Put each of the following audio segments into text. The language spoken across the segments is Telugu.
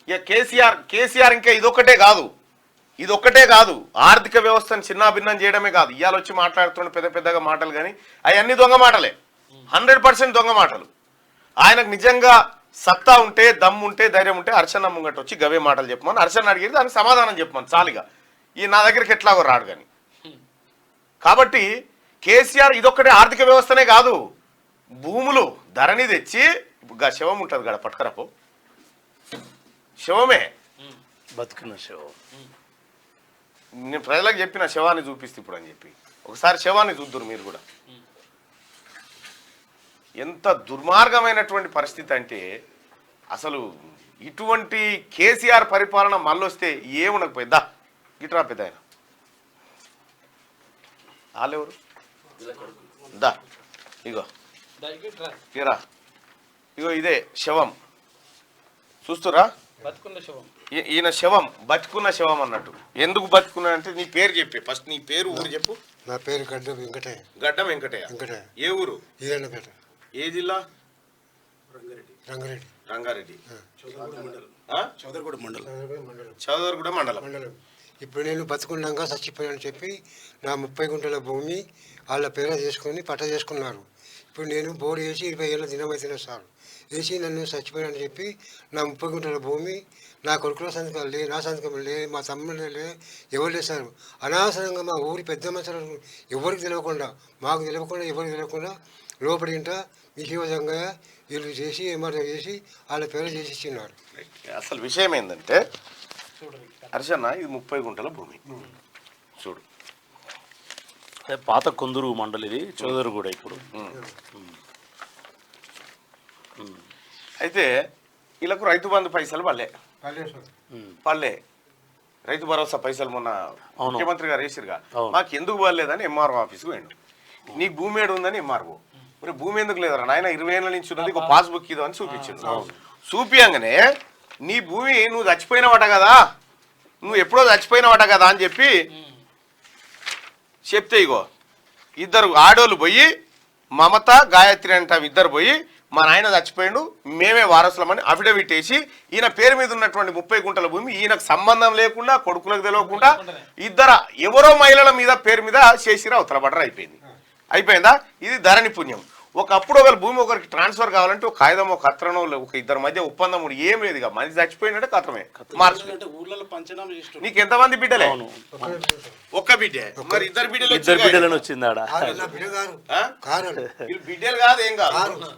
ఇక కేసీఆర్ ఇంకా ఇదొక్కటే కాదు ఆర్థిక వ్యవస్థను చిన్నాభిన్నం చేయడమే కాదు. ఇవాళ వచ్చి మాట్లాడుతున్న పెద్దగా మాటలు కానీ అవన్నీ దొంగ మాటలే, 100% దొంగ మాటలు. ఆయనకు నిజంగా సత్తా ఉంటే, దమ్ము ఉంటే, ధైర్యం ఉంటే హర్షన్న ముంగట వచ్చి గవే మాటలు చెప్పమని హర్షన్న అడిగేది, దానికి సమాధానం చెప్పమని చాలుగా. ఈ నా దగ్గరికి ఎట్లాగో రాడు కానీ. కాబట్టి కేసీఆర్ ఇదొక్కటే ఆర్థిక వ్యవస్థనే కాదు, భూములు ధరణి తెచ్చి ఇప్పుడు శవం ఉంటుంది కదా పట్టుకరపో, శవమే బతుకున్న శవం. నేను ప్రజలకు చెప్పిన శవాన్ని చూపిస్తే ఇప్పుడు అని చెప్పి ఒకసారి శవాన్ని చూద్దురు మీరు కూడా. ఎంత దుర్మార్గమైనటువంటి పరిస్థితి అంటే అసలు ఇటువంటి కేసీఆర్ పరిపాలన మళ్ళొస్తే ఏముండకపోయిందా. గిట్రా పెద్ద ఆయన వాళ్ళెవరు దా ఇగో ఇరా, ఇగో ఇదే శవం చూస్తురా, ఈయన శవం, బతుకున్న శవం అన్నట్టు. ఎందుకు బతుకున్నా అంటే నీ పేరు చెప్పే, ఫస్ట్ నీ పేరు ఊరు చెప్పు. నా పేరు గడ్డం వెంకటయ్య. గడ్డం వెంకటయ్య. ఏ ఊరు? ఈరన్నపేట. ఏ జిల్లా? రంగారెడ్డి. చౌదర్గూడ మండలం. ఇప్పుడు నేను బతుకున్నాగా చచ్చిపోయానని చెప్పి నా 30 గుంటల భూమి వాళ్ళ పేర చేసుకొని పట్ట చేసుకున్నారు. ఇప్పుడు నేను బోర్డు వేసి 20 ఏళ్ళ దినమైతేనే సార్ వేసి నన్ను చచ్చిపోయానని చెప్పి నా 30 గుంటల భూమి నా కొడుకుల సంతకాలు లే, నా సంతకం లే, మా తమ్ముడు లే, ఎవరు లేసారు. అనవసరంగా మా ఊరి పెద్ద మనుషులు ఎవరికి తెలియకుండా, మాకు తెలియకుండా, ఎవరికి తెలియకుండా లోపలి ఇంట మీ శివజంగా వీళ్ళు చేసి ఏమాటో చేసి వాళ్ళ పేరు చేసి ఇచ్చినారు. అసలు విషయం ఏంటంటే హర్షన్న ఇది 30 గుంటల భూమి చూడు, పాత కొందరు మండలి, ఇది చౌదరి కూడా ఇప్పుడు. అయితే వీళ్ళకు రైతు బంధు పైసలు పల్లె రైతు భరోసా పైసలు మొన్న ముఖ్యమంత్రి గారు వేసిరుగా, మాకు ఎందుకు పడలేదని ఎంఆర్ఓ ఆఫీస్కి పోయిండు. నీకు భూమి ఏడు ఉందని ఎంఆర్ఓ, మరి భూమి ఎందుకు లేదరా నాయన 20 ఏళ్ళ నుంచి ఉన్నది, ఒక పాస్బుక్ ఇదో అని చూపించిండు. చూపియంగానే నీ భూమి నువ్వు చచ్చిపోయినవట కదా, నువ్వు ఎప్పుడో చచ్చిపోయినవట కదా అని చెప్పి చెప్తే ఇగో ఇద్దరు ఆడోళ్ళు పోయి, మమత గాయత్రి అంట ఇద్దరు పోయి, మా నాయన చచ్చిపోయిండు మేమే వారసులమని అఫిడవిట్ వేసి ఈయన పేరు మీద ఉన్నటువంటి 30 గుంటల భూమి ఈయనకు సంబంధం లేకుండా, కొడుకులకు తెలియకుండా ఎవరో మహిళల మీద పేరు మీద చేసిరా అవతల బట్టర్ అయిపోయిందా. ఇది ధరణి పుణ్యం. ఒకప్పుడు ఒకరి భూమి ఒకరికి ట్రాన్స్ఫర్ కావాలంటే ఒక కాగితం, ఒక కత్రనో, ఒక ఇద్దరి మధ్య ఒప్పందం ఏం లేదు. ఇక మనిషి చచ్చిపోయినట్టే కత్రమే మార్చు. నీకు ఎంతమంది బిడ్డలే? ఒక్క బిడ్డే. మరి ఇద్దరు బిడ్డలు వచ్చిందాడ. వీళ్ళు బిడ్డలు కాదు, ఏం కాదు.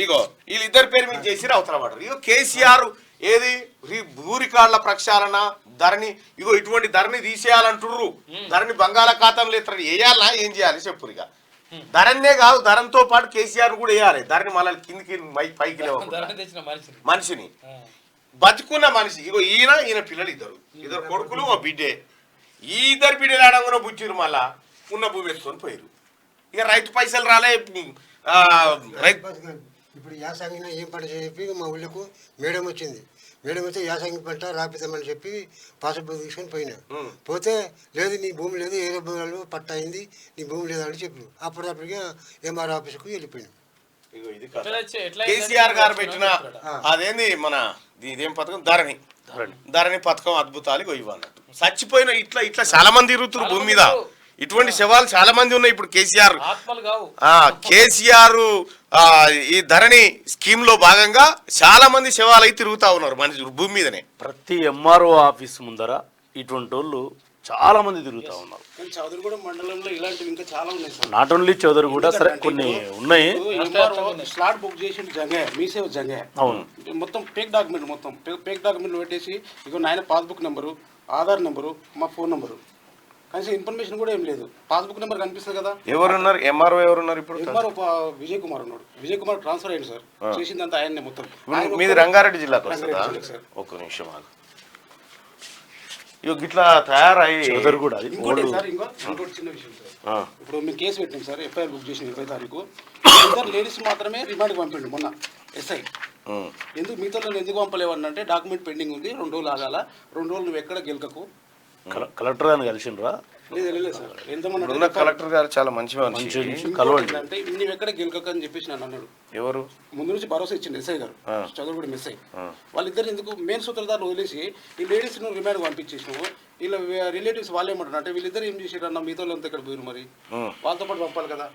ఇగో వీళ్ళిద్దరి పేరు మీద చేసిరా అవతల పడరు. ఇగో కేసీఆర్ ఏది భూరికాళ్ల ప్రక్షాళన ధరణి, ఇగో ఇటువంటి ధరణి తీసేయాలంటుర్రు. ధరణి బంగాళాఖాతంలో ఎత్తారు, వేయాలనా ఏం చేయాలి చెప్పు. ఇక ధరణినే కాదు, ధరణితో పాటు కేసీఆర్ కూడా వేయాలి. ధరణి మళ్ళీ కిందికి పైకి మనిషిని బతుకున్న మనిషి. ఇగో ఈయన పిల్లలు ఇద్దరు కొడుకులు, ఓ బిడ్డే. ఈ ఇద్దరు బిడ్డలు ఆడంగా బుచ్చిరు, మళ్ళా ఉన్న భూమి ఎత్తుకొని పోయారు. ఇక రైతు పైసలు రాలే. ఇప్పుడు యాసంగిన ఏం పంట చెప్పి మా ఊళ్ళకు మేడం వచ్చింది. మేడం వస్తే యాసంగి పంట రాపిద్దామని చెప్పి పాస్బుక్ తీసుకొని పోయినా. పోతే లేదు నీ భూమి లేదు, ఏ భూములు పట్ట అయింది, నీ భూమి లేదని చెప్పి అప్పటికప్పటిగా ఎంఆర్ ఆఫీస్కు వెళ్ళిపోయినాం. కేసీఆర్ గారు పెట్టిన అదేంది మన ఇదేం పథకం, ధరణి పథకం అద్భుతాలు ఇవ్వన్నట్టు. చచ్చిపోయిన ఇట్లా చాలా మంది తిరుగుతున్నారు భూమి మీద. ఇటువంటి శవాలు చాలా మంది ఉన్నాయి. ఇప్పుడు కేసీఆర్ ఈ ధరణి స్కీమ్ లో భాగంగా చాలా మంది శవాలు అయితే తిరుగుతా ఉన్నారు మనుషులు భూమి మీదనే. ప్రతి ఎంఆర్ఓ ఆఫీస్ ముందర ఇటువంటి వాళ్ళు చాలా మంది తిరుగుతా ఉన్నారు. చౌదరిగూడ మండలంలో ఇలాంటివి ఇంకా చాలా ఉన్నాయి సార్. నాట్ ఓన్లీ చౌదరిగూడ, సరే కొన్ని ఉన్నాయి. స్లాట్ బుక్ చేసి మీసేవ జంగే అవును, మొత్తం ఫేక్ డాక్యుమెంట్లు పెట్టేసి ఇగో నాయన పాస్బుక్ నెంబరు, ఆధార్ నెంబరు, మా ఫోన్ నెంబరు, కనీసం ఇన్ఫర్మేషన్ కూడా ఏం లేదు. పాస్బుక్ నెంబర్ కనిపిస్తుంది కదా. ఎవరున్నారు ఎంఆర్ఓ? ఎవరున్నారు ఇప్పుడు? ఎంఆర్ఓ విజయ్ కుమార్ ఉన్నాడు. విజయ్ కుమార్ ట్రాన్స్ఫర్ అయ్యింది సార్. చేసిందంతా ఆయన్నే మొత్తం. మీది రంగారెడ్డి జిల్లాకు వస్తుందా? ఒక్క నిమిషం ఆగు. గిట్లా తయారయ్యి ఇంకోటి చిన్న విషయం సార్. ఇప్పుడు మేము కేసు పెట్టినాం సార్, ఎఫ్ఐఆర్ బుక్ చేసిన 20 తారీఖు. ఇద్దరు లేడీస్ మాత్రమే రిమాండ్కి పంపిండు మొన్న ఎస్ఐ. ఎందుకు మిగతా ఎందుకు పంపలేవన్నంటే డాక్యుమెంట్ పెండింగ్ ఉంది, 2 రోజులు ఆగాల, 2 రోజులు నువ్వు ఎక్కడ గెలకకు. కలెక్టర్ గారిని కలిసిండ్రా? లేదు సార్ ఎంతమంది ఉన్న కలెక్టర్ గారు చాలా మంచి మనిషి. కలవండి. అంటే నువ్వు ఎక్కడ గెలకక అని చెప్పేసి నన్ను అన్నాడు. ఎవరు ముందు నుంచి భరోసా ఇచ్చింది ఎస్ఐ గారు, చదువుకుడు ఎస్ఐ. వాళ్ళిద్దరు ఎందుకు మెయిన్ సూత్రధారులు వదిలేసి ఈ లేడీస్ ను రిమాండ్ పంపించేసినావు. వీళ్ళ రిలేటివ్స్ వాళ్ళు ఏమంటారు అంటే వీళ్ళిద్దరు ఏం చేసారు అన్న మీతో అంతా ఇక్కడ పోయారు, మరి వాళ్ళతో పాటు పంపాలి కదా.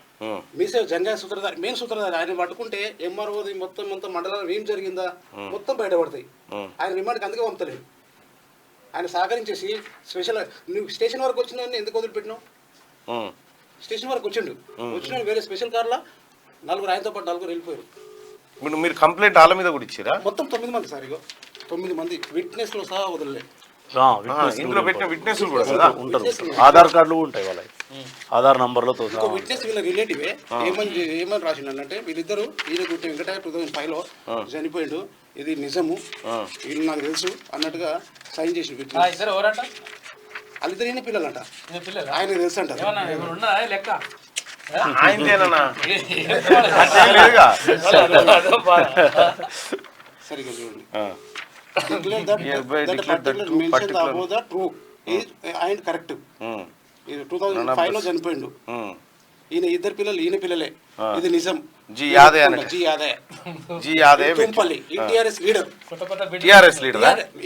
మీసే జంగా సూత్రధారి మెయిన్ సూత్రధారి ఆయన పట్టుకుంటే ఎంఆర్ఓది మొత్తం మండలంలో ఏం జరిగిందా మొత్తం బయటపడతాయి. ఆయన రిమాండ్కి అందుకే పంపలేదు. ఆయన సహకరించేసి స్పెషల్ నువ్వు స్టేషన్ వరకు వచ్చిన ఎందుకు వదిలిపెట్టినావు? స్టేషన్ వరకు వచ్చిన వేరే స్పెషల్ కార్లో నలుగురు ఆయనతో పాటు నలుగురు వెళ్ళిపోయారు. ఇప్పుడు మీరు కంప్లైంట్ వాళ్ళ మీద కూడా ఇచ్చారా? మొత్తం 9 మంది సార్, ఇగో 9 మంది విట్నెస్లో సహా వదలలేదు. ఇందులో పెట్టిన విట్నెస్ కూడా కదా ఉంటారు, ఆధార్ కార్డులు ఉంటాయి వాళ్ళ ఆధార్ నంబర్లతో. ఇంకో విట్నెస్ వీళ్ళ రిలేటివే ఏమని రాసిండే వీళ్ళిద్దరు ఈయన గుట్టి వెంకటయ్య 2005లో చనిపోయాడు, ఇది నిజము, వీళ్ళు నాకు తెలుసు అన్నట్టుగా సైన్ చేసి వాళ్ళిద్దరు ఈయన పిల్లలంట, ఆయన తెలుసు అంట. సరిగ్గా చూడండి. కరెక్ట్ 2005లో చనిపోయిండు. ఈయన ఇద్దరు పిల్లలు ఈయన పిల్లలే, ఇది నిజం. G Yadav Tumpalli TRS leader.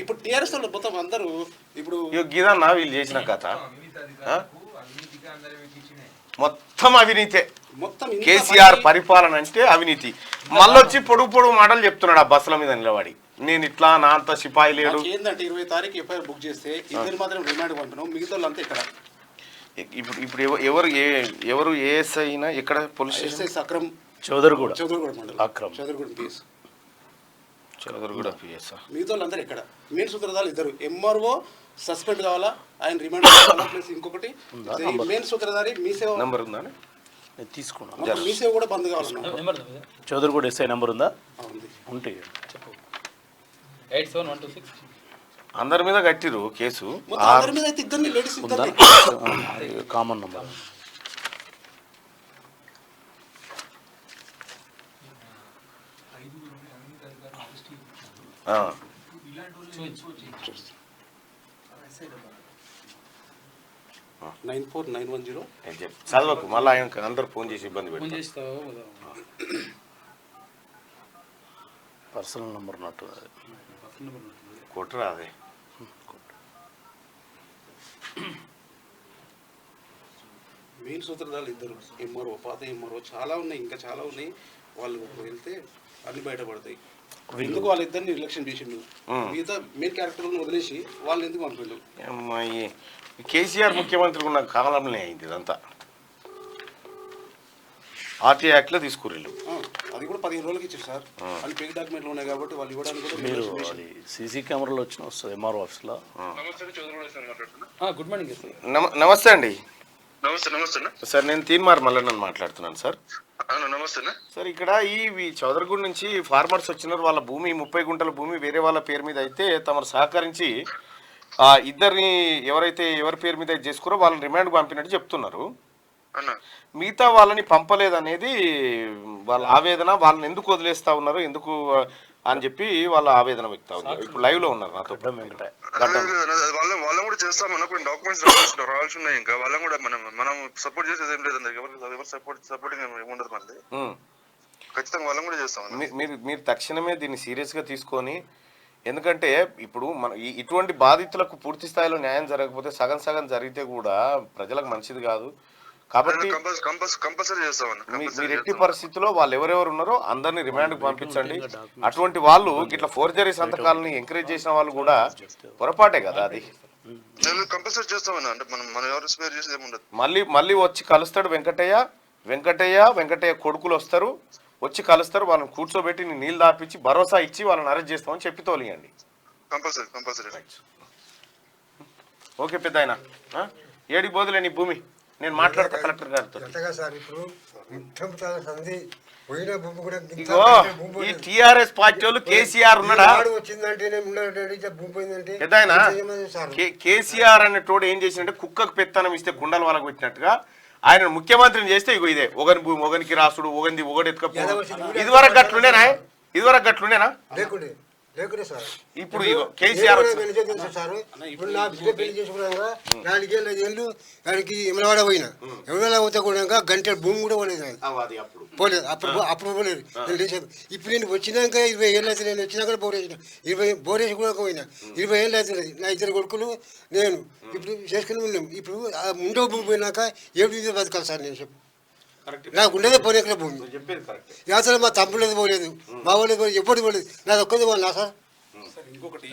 ఇప్పుడు టిఆర్ఎస్ వాళ్ళు మొత్తం అందరూ ఇప్పుడు గీదన్నా వీళ్ళు చేసిన కథ మొత్తం అవినీతే. మొత్తం కేసీఆర్ పరిపాలన అంటే అవినీతి. మళ్ళొచ్చి పొడుగు మాటలు చెప్తున్నాడు ఆ బస్సుల మీద నిలబడి, నేను ఇట్లా నా అంత సిపాయి లేడు. ఏంటంటే 20 తారీఖు ఎఫ్ఐఆర్ బుక్ చేస్తే ఇద్దరు మాత్రం రిమాండ్ పంపినాం, మిగతా వాళ్ళంతా ఇక్కడ. ఇప్పుడు ఎవరు ఏఎస్ఐ అయినా ఇక్కడ పోలీస్ స్టేషన్ అక్రమ్ చౌదరిగూడ మండలం అక్రమ్ చౌదరిగూడ పిఎస్ చౌదరిగూడ పిఎస్. మిగతా వాళ్ళందరూ ఇక్కడ. మెయిన్ సూత్రధారులు ఇద్దరు, ఎంఆర్ఓ సస్పెండ్ కావాలా, ఆయన రిమాండ్ కావాలా, ప్లస్ ఇంకొకటి మెయిన్ సూత్రధారి మీసేవ నెంబర్ ఉందా తీసుకున్నాను, మీసేవ కూడా బంద్ కావాలన్నా. చౌదరిగూడ ఎస్ఐ నెంబర్ ఉందా? ఉంటే అందరి మీద కట్టిరు కేసు. కామన్ నంబర్ చదవకు, మళ్ళీ ఆయన అందరు ఫోన్ చేసి ఇబ్బంది పెడతారు. పర్సనల్ నంబర్ నట్టు కొట్టరా అదే. మెయిన్ సూత్రధారులు ఇద్దరు, ఎంఆర్ఓ పాత ఎంఆర్ఓ చాలా ఉన్నాయి, ఇంకా చాలా ఉన్నాయి. వాళ్ళు వెళ్తే అన్ని బయటపడతాయి. ఎందుకు వాళ్ళిద్దరిని నిర్లక్ష్యం చేసిండు, మిగతా మెయిన్ క్యారెక్టర్లను వదిలేసి వాళ్ళు ఎందుకు పంపిండు? కేసీఆర్ ముఖ్యమంత్రి ఉన్న కాలంలో అయింది ఇదంతా. ఆర్టీ యాక్ట్ లో తీసుకుర్రు. అది కూడా 15 రోజులకి ఇచ్చారు సార్. అని ఫేక్ డాక్యుమెంట్లు ఉన్నాయి కాబట్టి వాళ్ళు ఇవ్వడానికి కూడా. మీరు సీసీ కెమెరాలో వచ్చిన వస్తుంది ఎంఆర్ఓ ఆఫీస్లో. గుడ్ మార్నింగ్ నమస్తే అండి. నమస్తే సార్, నేను తీన్మార్ మల్లన్నని మాట్లాడుతున్నాను సార్. నమస్తే సార్, ఇక్కడ ఈ చౌదరిగూడ నుంచి ఫార్మర్స్ వచ్చినారు, వాళ్ళ భూమి 30 గుంటల భూమి వేరే వాళ్ళ పేరు మీద అయితే తమరు సహకరించి ఇద్దరిని ఎవరి పేరు మీద చేసుకురో వాళ్ళని రిమాండ్ పంపినట్టు చెప్తున్నారు. మిగతా వాళ్ళని పంపలేదనేది వాళ్ళ ఆవేదన. వాళ్ళని ఎందుకు వదిలేస్తా ఉన్నారు, ఎందుకు అని చెప్పి వాళ్ళ ఆవేదన వ్యక్తం అవుతుంది. ఇప్పుడు లైవ్ లో ఉన్నారు నాతో. వాళ్ళని కూడా చేస్తాం, మనకు డాక్యుమెంట్స్ రావాల్సి ఉన్నాయి. ఇంకా వాళ్ళని కూడా మనం సపోర్ట్ చేసేది ఏం లేదు, ఎవరు సపోర్టింగ్ ఉండదు. మళ్ళీ ఖచ్చితంగా వాళ్ళని కూడా చేస్తాం. మీరు తక్షణమే దీన్ని సీరియస్ గా తీసుకొని, ఎందుకంటే ఇప్పుడు మన ఇటువంటి బాధితులకు పూర్తి స్థాయిలో న్యాయం జరగకపోతే సగం జరిగితే కూడా ప్రజలకు మంచిది కాదు. కాబట్టి కంపల్సరీ చేస్తాం. మీరు ఎట్టి పరిస్థితుల్లో వాళ్ళు ఎవరెవరు ఉన్నారో అందరినీ రిమాండ్కి పంపించండి. అటువంటి వాళ్ళు ఇట్లా ఫోర్జరీ సంతకాలని ఎంకరేజ్ చేసిన వాళ్ళు కూడా పొరపాటే కదా అది. కంపల్సరీ చేస్తామన్నా, అంటే మనం ఎవరు స్పేర్ చేసేది ఏముండదు. మళ్ళీ వచ్చి కలుస్తాడు వెంకటయ్య కొడుకులు వస్తారు, వచ్చి కలుస్తారు, వాళ్ళని కూర్చోబెట్టి నీళ్ళు దాపించి భరోసా ఇచ్చి వాళ్ళని అరెస్ట్ చేస్తామని చెప్పి తోలియండి. కంపల్సరీ. ఓకే పెద్ద ఆయన, ఏడికి పోదులే నీ భూమి, నేను మాట్లాడతా కలెక్టర్ గారితో. ఇగో ఈ టిఆర్ఎస్ పార్టీ వాళ్ళు కేసీఆర్ ఉన్నాడా పెద్ద ఆయన, కేసీఆర్ అనే తోడు ఏం చేసిందంటే కుక్కకు పెత్తనం ఇస్తే కుండల వాళ్ళకు పెట్టినట్టుగా ఆయన ముఖ్యమంత్రిని చేస్తే ఇగో ఇదే ఒకని భూమి ఒకనికి రాసుడు, ఒకటి ఎత్తుకపో. ఇదివరకు గట్లుండేనా? లేకుంటే సార్ ఇప్పుడు ఇగో కేసీఆర్ వచ్చి- తెలుసు సార్ ఇప్పుడు నా బిడ్డ పెళ్లి చేసుకున్నాక 4 ఏళ్ళు 5 ఏళ్ళు దానికి ఎమలవాడ పోయినా ఎమలవాడ పోతే కూడా గంటల భూమి కూడా పోలేదు నాకు. అది అప్పుడు పోలేదు అప్పుడు పోలేదు నేను లేచాను. ఇప్పుడు నేను వచ్చినాక 20 ఏళ్ళు అయితే నేను వచ్చినాక బోర్ వేసిన 20 బోర్ వేసి కూడా పోయినా 20 ఏళ్ళు అవుతుంది. నా 2 కొడుకులు నేను ఇప్పుడు చేసుకుని ఉన్నాం. ఇప్పుడు ముండో భూమి పోయినాక ఏడు బతకాలి సార్ నేను చెప్పు. కరెక్ట్ నాకు ఉండేదే పోనీకల భూమి. చెప్పేది కరెక్ట్. అసలు మా తమ్ముళ్ళది పోలేదు, మా వాళ్ళది పోలేదు, ఎప్పుడు పోలేదు. నాది ఒక్కది పోనా సార్. సార్ ఇంకొకటి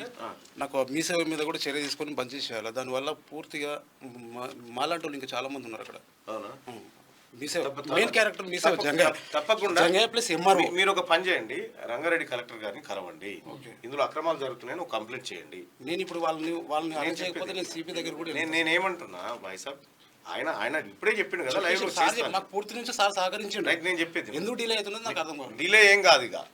నాకు మీ సేవ మీద కూడా చర్య తీసుకొని బంద్ చేసేయాలి. దానివల్ల పూర్తిగా మాలాంటి వాళ్ళు ఇంకా చాలా మంది ఉన్నారు అక్కడ. అవునా? మీ సేవ మెయిన్ క్యారెక్టర్ మీ సేవ తప్పకుండా జంగయ్య ప్లస్ ఎంఆర్ఓ. మీరు ఒక పని చేయండి, రంగారెడ్డి కలెక్టర్ గారిని కలవండి. ఇందులో అక్రమాలు జరుగుతున్నాయని ఒక కంప్లైంట్ చేయండి. నేను ఇప్పుడు వాళ్ళని అరెస్ట్ చేయకపోతే నేను సిపి దగ్గర కూడా నేనేమంటున్నా భాయ్ సాబ్, ఆయన ఇప్పుడే చెప్పిండు కదా లైవ్ లో సార్ చేస్తాను. నాకు పూర్తి నుంచి సార్ సహకరించండి. రైట్, నేను చెప్పేది ఎందుకు డిలే అవుతున్నది నాకు అర్థం కాదు. డిలే ఏం కాదు, ఇక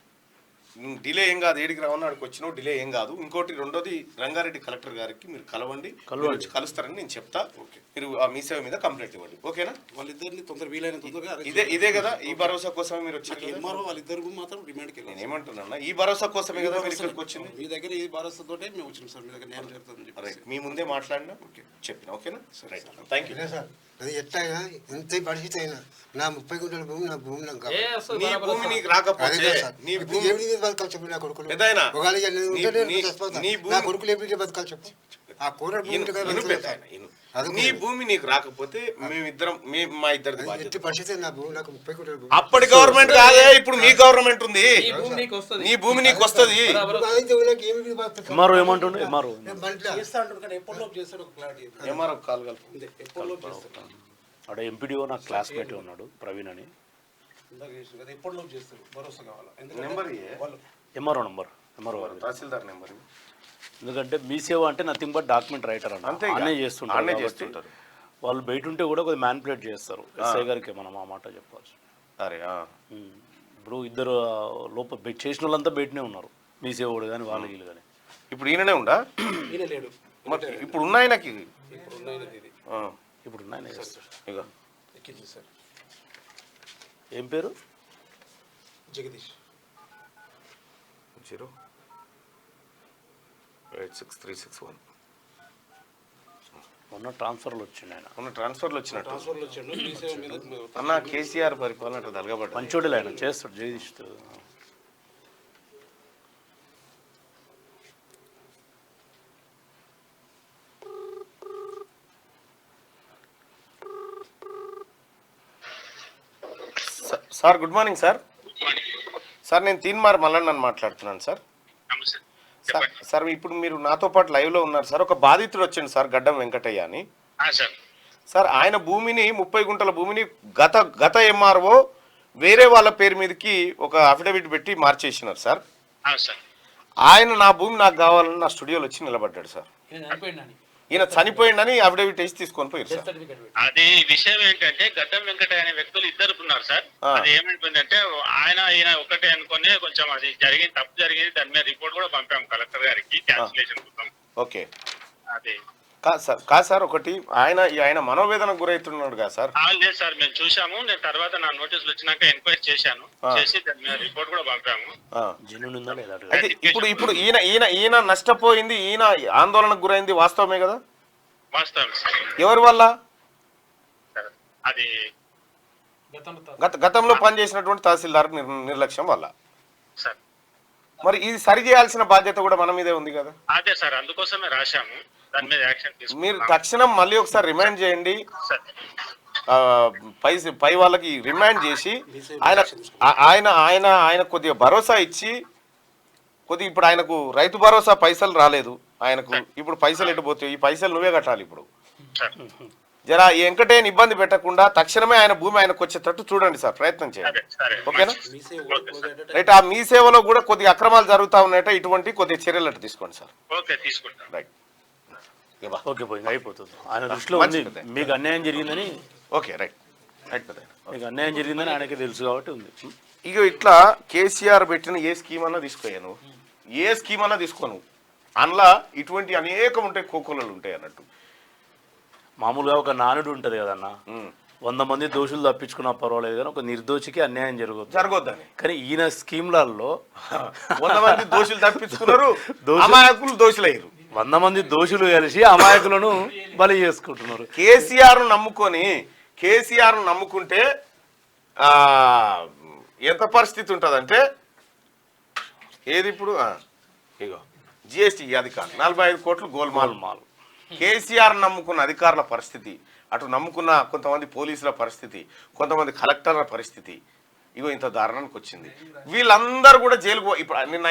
నువ్వు డిలే ఏం కాదు, ఏడికి రావని అక్కడికి వచ్చినావు, డిలే ఏం కాదు. ఇంకోటి రెండోది రంగారెడ్డి కలెక్టర్ గారికి మీరు కలవండి, వచ్చి కలుస్తారని నేను చెప్తా. మీరు ఆ మీ సేవ మీద కంప్లైంట్ ఇవ్వండి, ఓకేనా? వాళ్ళిద్దరిని వీలైన తొందరగా ఇదే కదా ఈ భరోసా కోసమే మీరు వచ్చారు. ఎంఆర్ఓ వాళ్ళిద్దరు మాత్రం రిమాండ్కి వెళ్ళాను. నేను ఏమంటున్నా, ఈ భరోసా కోసమే కదా మీరు ఇక్కడికి వచ్చింది. మీ దగ్గర ఈ భరోసాతోటే మేము వచ్చినాం సార్. మీ దగ్గర న్యాయం జరుగుతుందని చెప్పి రైట్, మీ ముందే మాట్లాడినా చెప్పిన, ఓకేనా? Right, thank you. అదే సార్ అది ఎట్లయినా ఎంత పరిస్థితి అయినా నా 30 గుంటల భూమి నా భూమి నాకు కావాలి. నీ భూమి నీకు అదే రాకపోతే కదా సార్. నీ ఇప్పుడు భూమి ఎవరి మీద బతకాలి చెప్పు నా కొడుకులు. పెద్దాయనా, ఒకవేళ ఇక నేను ఉంటే నేను నీ చచ్చిపోతా. భూమి- నా కొడుకులు ఎప్పుడు బతకాలి చెప్పు. ఆ కూర భూమి ఉంటే కదా ఇను బతకాలి పెద్దాయన, సార్. ఇను. అది నీ భూమి నీకు రాకపోతే మేమిద్దరం మా ఇద్దరిది అది బాధ్యత. ఎట్టి పరిస్థితి నా భూమి నాకు 30 గుంటల భూమి. అప్పటి గవర్నమెంట్ కాదే, ఇప్పుడు మీ గవర్నమెంట్ ఉంది. ఈ భూమి నీకు వస్తది. నీ భూమి నీకు వస్తుంది. ఇప్పుడు అయితే నాకు ఏమి మీద బతకాలి? ఎంఆర్ఓ ఏమంటుండే? ఎంఆర్ఓ నేను బండ్లా. చేస్తా అంటారు కానీ ఎప్పటిలోపు చేస్తాడు ఒక క్లారిటీ ఏమారో కాల్ కలుపు. ఎప్పటిలోపు చేస్తాడు. అక్కడ ఎంపీడీఓ నాకు క్లాస్మేట్ ఉన్నాడు ప్రవీణ్ అని. ఇందాక చేసిన కదా ఎప్పటిలోపు చేస్తారు. భరోసా కావాలా? ఎందుకంటే నెంబర్ ఇయ్యే. వాళ్ళు ఎంఆర్ఓ గారు. తహసీల్దార్ నెంబర్ ఇవ్వు. ఎందుకంటే మీ సేవ అంటే నథింగ్ బట్ డాక్యుమెంట్ రైటర్ అంటే అంతే ఇక. అనే చేస్తుంటారు ఆనే కాబట్టి చేస్తుంటారు. వాళ్ళు బయట ఉంటే కూడా కొద్దిగా మ్యానిపులేట్ చేస్తారు. ఎస్ఐ గారికి మనం ఆ మాట చెప్పాల్సి. అరే ఇప్పుడు ఇద్దరు లోపల చేసిన వాళ్ళంతా బయటనే ఉన్నారు, మీ సేవడు కానీ వాళ్ళు వీళ్ళు కానీ. ఇప్పుడు ఈయననే ఉండా? ఈయన లేడు. మరి ఇప్పుడు ఉన్న ఆయనకి ఇప్పుడు ఉన్నది ఇది ఇప్పుడు ఉన్నాయని చేస్తారు. ఇక ఎక్కింది సార్. ఏం పేరు? జగదీష్ 0863661. మొన్న ట్రాన్స్ఫర్లు వచ్చిండు ఆయన. ఉన్న ట్రాన్స్ఫర్లు వచ్చినట్టు. ట్రాన్స్ఫర్లో వచ్చాడు. మీ సేవ మీద అన్న కేసీఆర్ పరిపాలన అట్లా తలగబడ్డ. మంచోడేలే ఆయన, చేస్తాడు Jagadish. Sir good morning sir. Sir నేను తీన్మార్ మల్లన్నని మాట్లాడుతున్నాను సార్. సార్ ఇప్పుడు మీరు నాతో పాటు లైవ్ లో ఉన్నారు సార్. ఒక బాధితుడు వచ్చిండు సార్, గడ్డం వెంకటయ్య అని. సార్ ఆయన భూమిని 30 గుంటల భూమిని గత ఎంఆర్ఓ వేరే వాళ్ళ పేరు మీదకి ఒక అఫిడవిట్ పెట్టి మార్చేసినారు సార్. ఆయన నా భూమి నాకు కావాలని నా స్టూడియోలో వచ్చి నిలబడ్డాడు సార్. ఈయన చనిపోయిండని అఫిడవిట్ వేసి తీసుకొని పోయారు సార్. అది విషయం ఏంటంటే గడ్డం వెంకటయ్య అనే వ్యక్తులు ఇద్దరు ఉన్నారు సార్. అది ఏమైపోయిందంటే ఈయన ఒకటే అనుకుని కొంచెం అది జరిగింది, తప్పు జరిగింది. దాని మీద రిపోర్ట్ కూడా పంపాము కలెక్టర్ గారికి క్యాన్సిలేషన్ కోసం. ఓకే, అది కాదు సార్ ఒకటి ఆయన మనోవేదనకు గురవుతున్నాడు కదా సార్. లేదు సార్, మేము చూసాము. నేను తర్వాత నా నోటీసులు వచ్చినాక ఎంక్వైరీ చేశాను, చేసి దాని మీద రిపోర్ట్ కూడా పంపాము. జెన్యూన్ ఉందా లేదా? అయితే ఇప్పుడు ఈయన నష్టపోయింది, ఈయన ఆందోళనకు గురైంది వాస్తవమే కదా? వాస్తవం సార్. ఎవరి వల్ల? అది గతంలో పనిచేసినటువంటి తహసీల్దార్ నిర్లక్ష్యం వల్ల. సార్ మరి ఇది సరి చేయాల్సిన బాధ్యత కూడా మన మీదే ఉంది కదా. అదే సార్, అందుకోసమే రాశాము. దాని మీద యాక్షన్ మీరు తీసుకుంటాం తక్షణం మళ్ళీ ఒకసారి రిమైండ్ చేయండి. సార్. పై వాళ్ళకి రిమైండ్ చేసి ఆయన కొద్దిగా భరోసా ఇచ్చి కొద్దిగా ఇప్పుడు ఆయనకు రైతు భరోసా పైసలు రాలేదు ఆయనకు. ఇప్పుడు పైసలు ఎటుపోతాయి? ఈ పైసలు నువ్వే కట్టాలి. ఇప్పుడు జరా ఈ వెంకటేని ఇబ్బంది పెట్టకుండా తక్షణమే ఆయన భూమి ఆయనకు వచ్చేటట్టు చూడండి సార్, ప్రయత్నం చేయండి. ఓకేనా? రైట్, ఆ మీ సేవలో కూడా కొద్దిగా అక్రమాలు జరుగుతా ఉన్నాయట, ఇటువంటి కొద్దిగా చర్యలు తీసుకోండి సార్. ఓకే, తీసుకుంటాం. రైట్, ఓకే, పోయింది, అయిపోతుంది. ఆయన దృష్టిలో ఉంది మీకు అన్యాయం జరిగిందని. ఓకే, రైట్ రైట్ పెద్ద. మీకు అన్యాయం జరిగిందని ఆయనకి తెలుసు కాబట్టి ఉంది. ఇక ఇట్లా కేసీఆర్ పెట్టిన ఏ స్కీమ్ అన్నా తీసుకోయాను, ఏ స్కీమ్ అన్నా తీసుకోను, అందులో ఇటువంటి అనేకం ఉంటాయి, కోకోలలు ఉంటాయి అన్నట్టు. మామూలుగా ఒక నానుడు ఉంటుంది కదన్న, 100 మంది దోషులు తప్పించుకున్నా పర్వాలేదు కానీ ఒక నిర్దోషికి అన్యాయం జరగదు జరగొద్దని కానీ ఈయన స్కీమ్లలో 100 మంది దోషులు తప్పించుకున్నారు, అమాయకులు దోషులయ్యారు. 100 మంది దోషులు కలిసి అమాయకులను బలి చేసుకుంటున్నారు. కేసీఆర్ నమ్ముకుంటే ఎంత పరిస్థితి ఉంటుందంటే ఏది ఇప్పుడు ఇగో జిఎస్టీ అధికారులు 45 కోట్లు గోల్మాల్. కేసీఆర్ నమ్ముకున్న అధికారుల పరిస్థితి, అటు నమ్ముకున్న కొంతమంది పోలీసుల పరిస్థితి, కొంతమంది కలెక్టర్ల పరిస్థితి ఇగో ఇంత దారుణానికి వచ్చింది. వీళ్ళందరూ కూడా జైలుకు ఇప్పుడు నిన్న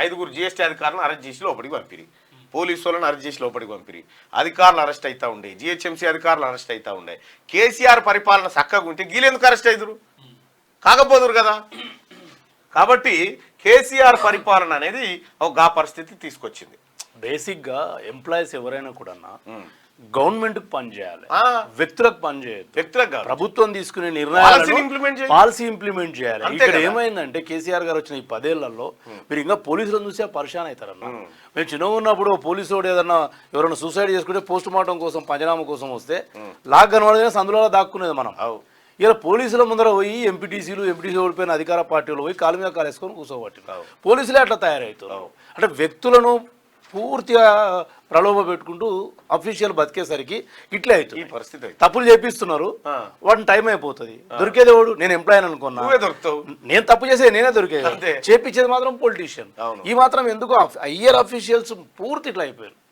5 జిఎస్టీ అధికారులను అరెస్ట్ చేసి లోపలికి పంపిరి, పోలీసు వాళ్ళని అరెస్ట్ చేసి లోపలికి పంపిరి, అధికారులు అరెస్ట్ అవుతా ఉండే, జిహెచ్ఎంసీ అధికారులు అరెస్ట్ అవుతా ఉండే. కేసీఆర్ పరిపాలన చక్కగా ఉంటే వీళ్ళెందుకు అరెస్ట్ అవుతురు? కాకపోదురు కదా. కాబట్టి కేసీఆర్ పరిపాలన అనేది ఒక పరిస్థితి తీసుకొచ్చింది. బేసిక్గా ఎంప్లాయీస్ ఎవరైనా కూడా గవర్నమెంట్కి పనిచేయాలి, వ్యక్తులకు పనిచేయదు. వ్యక్తులకు కాదు, ప్రభుత్వం తీసుకునే నిర్ణయాలను పాలసీ ఇంప్లిమెంట్ చేయాలి. అంతే ఇక్కడ కదా. ఏమైందంటే కేసీఆర్ గారు వచ్చిన ఈ 10 ఏళ్లలో మీరు ఇంకా పోలీసులను చూసే పరిశాన్ అవుతారన్న. మేము చిన్నగా ఉన్నప్పుడు పోలీసు వాడు ఎవరైనా సూసైడ్ చేసుకుంటే పోస్ట్ మార్టం కోసం పంచనామా కోసం వస్తే లాగ్ కనబడగానే సందులో దాక్కునేది మనం. ఇలా పోలీసుల ముందర పోయి ఎంపీటీసీ ఓడిపోయిన అధికార పార్టీలు పోయి కాలు మీద కాలేసుకొని కూర్చోబట్టి పోలీసులే అట్లా తయారవుతున్నారు. అంటే వ్యక్తులను పూర్తిగా ప్రలోభ పెట్టుకుంటూ అఫీషియల్ బతికేసరికి ఇట్లే అవుతుంది. ఈ పరిస్థితి తప్పులు చేపిస్తున్నారు, వాటిని టైం అయిపోతుంది. దొరికేది వాడు నేను ఎంప్లాయ్ అనుకున్నా, దొరుకుతావు. నేను తప్పు చేసేది నేనే దొరికేది, అంతే. చేపించేది మాత్రం పొలిటీషియన్. ఈ మాత్రం ఎందుకు హయ్యర్ అఫీషియల్స్ పూర్తి ఇట్లా అయిపోయారు.